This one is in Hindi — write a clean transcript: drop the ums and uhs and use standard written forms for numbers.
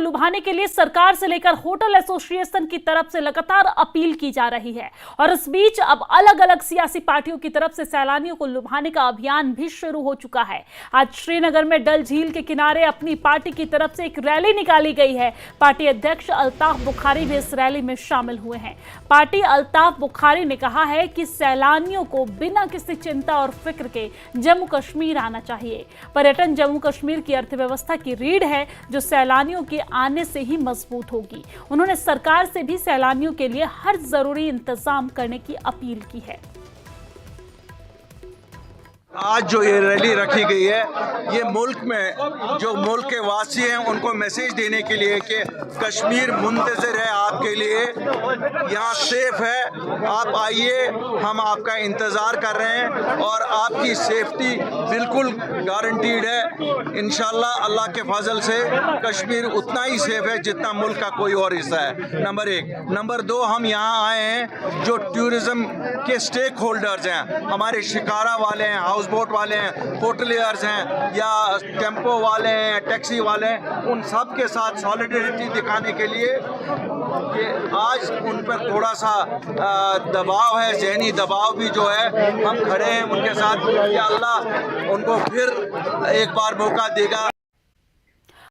लुभाने के लिए सरकार से लेकर होटल एसोसिएशन की तरफ से लगातार अपील की जा रही है और इस बीच अब अलग अलग सियासी पार्टियों की तरफ से सैलानियों को लुभाने का अभियान भी शुरू हो चुका है। आज श्रीनगर में डल झील के किनारे अपनी पार्टी की तरफ से एक रैली निकाली गई है। पार्टी अध्यक्ष अल्ताफ बुखारी भी इस रैली में शामिल हुए हैं। पार्टी अल्ताफ बुखारी ने कहा है कि सैलानियों को बिना किसी चिंता और फिक्र के जम्मू कश्मीर आना चाहिए। पर्यटन जम्मू कश्मीर की अर्थव्यवस्था की रीढ़ है जो सैलानियों के आने से ही मजबूत होगी। उन्होंने सरकार से भी सैलानियों के लिए हर जरूरी इंतजाम करने की अपील की है। आज जो ये रैली रखी गई है, ये मुल्क में जो मुल्क के वासी हैं उनको मैसेज देने के लिए कि कश्मीर मुंतज़िर है आपके लिए, यहाँ सेफ है, आप आइए, हम आपका इंतज़ार कर रहे हैं और आपकी सेफ्टी बिल्कुल गारंटीड है। इंशाल्लाह अल्लाह के फजल से कश्मीर उतना ही सेफ है जितना मुल्क का कोई और हिस्सा है। नंबर 1। नंबर 2, हम यहाँ आए हैं जो टूरिज़्म के स्टेक होल्डर्स हैं, हमारे शिकारा वाले हैं, हाउस बोट वाले हैं, होटलियर्स हैं या टेम्पो वाले हैं, टैक्सी वाले हैं, उन सब के साथ सॉलिडरिटी दिखाने के लिए कि आज उन पर थोड़ा सा दबाव है, ज़हनी दबाव भी जो है, हम खड़े हैं उनके साथ कि अल्लाह उनको फिर एक बार मौका देगा।